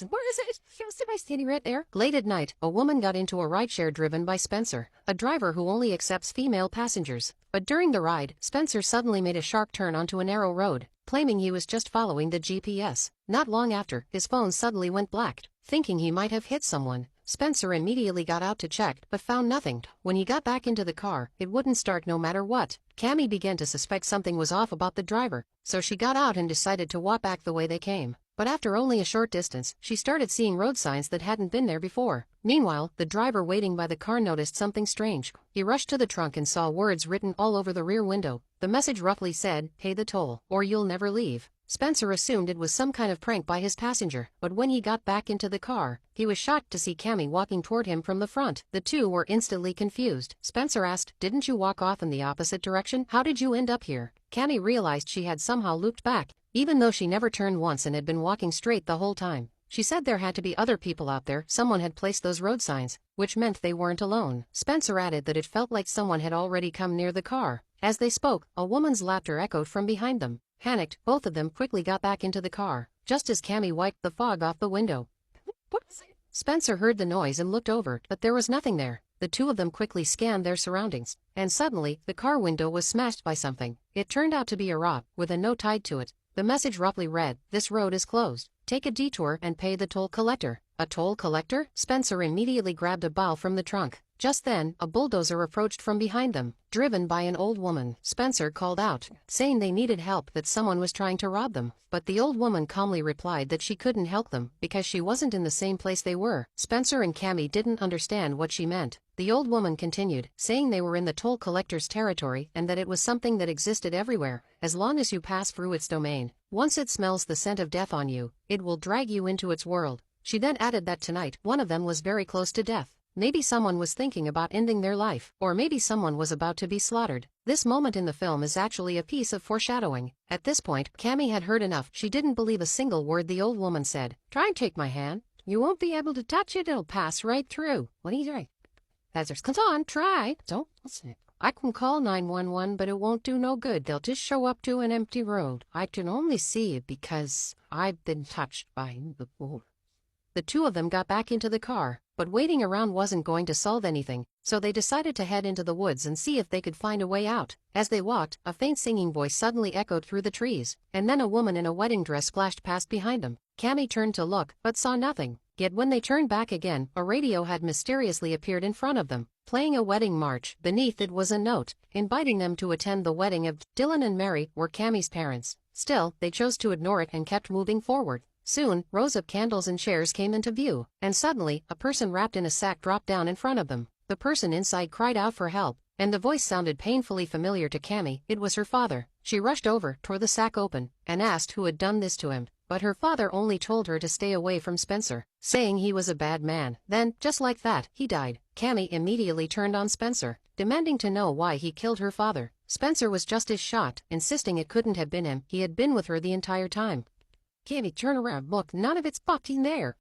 Where is it? Am I standing right there? Late at night, a woman got into a rideshare driven by Spencer, a driver who only accepts female passengers. But during the ride, Spencer suddenly made a sharp turn onto a narrow road, claiming he was just following the GPS. Not long after, his phone suddenly went black. Thinking he might have hit someone, Spencer immediately got out to check but found nothing. When he got back into the car, it wouldn't start no matter what. Cammy began to suspect something was off about the driver, so she got out and decided to walk back the way they came. But after only a short distance, she started seeing road signs that hadn't been there before. Meanwhile, the driver waiting by the car noticed something strange. He rushed to the trunk and saw words written all over the rear window. The message roughly said, "Pay the toll, or you'll never leave." Spencer assumed it was some kind of prank by his passenger, but when he got back into the car, he was shocked to see Cammy walking toward him from the front. The two were instantly confused. Spencer asked, "Didn't you walk off in the opposite direction? How did you end up here?" Cammy realized she had somehow looped back, even though she never turned once and had been walking straight the whole time. She said there had to be other people out there, someone had placed those road signs, which meant they weren't alone. Spencer added that it felt like someone had already come near the car. As they spoke, a woman's laughter echoed from behind them. Panicked, both of them quickly got back into the car, just as Cammy wiped the fog off the window. What was it? Spencer heard the noise and looked over, but there was nothing there. The two of them quickly scanned their surroundings, and suddenly, the car window was smashed by something. It turned out to be a rock, with a note tied to it. The message roughly read, "This road is closed. Take a detour and pay the toll collector." A toll collector? Spencer immediately grabbed a bowl from the trunk. Just then, a bulldozer approached from behind them, driven by an old woman. Spencer called out, saying they needed help, that someone was trying to rob them. But the old woman calmly replied that she couldn't help them because she wasn't in the same place they were. Spencer and Cammy didn't understand what she meant. The old woman continued, saying they were in the toll collector's territory and that it was something that existed everywhere, as long as you pass through its domain. Once it smells the scent of death on you, it will drag you into its world. She then added that tonight, one of them was very close to death. Maybe someone was thinking about ending their life, or maybe someone was about to be slaughtered. This moment in the film is actually a piece of foreshadowing. At this point, Cammy had heard enough. She didn't believe a single word the old woman said. "Try and take my hand. You won't be able to touch it, it'll pass right through." What are you doing? Come on, try. Don't listen. "I can call 911, but it won't do no good. They'll just show up to an empty road. I can only see it because I've been touched by the bull." The two of them got back into the car, but waiting around wasn't going to solve anything, so they decided to head into the woods and see if they could find a way out. As they walked, a faint singing voice suddenly echoed through the trees, and then a woman in a wedding dress splashed past behind them. Cammy turned to look, but saw nothing. Yet when they turned back again, a radio had mysteriously appeared in front of them, playing a wedding march. Beneath it was a note, inviting them to attend the wedding of Dylan and Mary were Cammy's parents. Still, they chose to ignore it and kept moving forward. Soon, rows of candles and chairs came into view, and suddenly, a person wrapped in a sack dropped down in front of them. The person inside cried out for help, and the voice sounded painfully familiar to Cammy. It was her father. She rushed over, tore the sack open, and asked who had done this to him. But her father only told her to stay away from Spencer, saying he was a bad man. Then, just like that, he died. Cammy immediately turned on Spencer, demanding to know why he killed her father. Spencer was just as shocked, insisting it couldn't have been him. He had been with her the entire time. "Cammy, turn around, look, none of it's fucking there."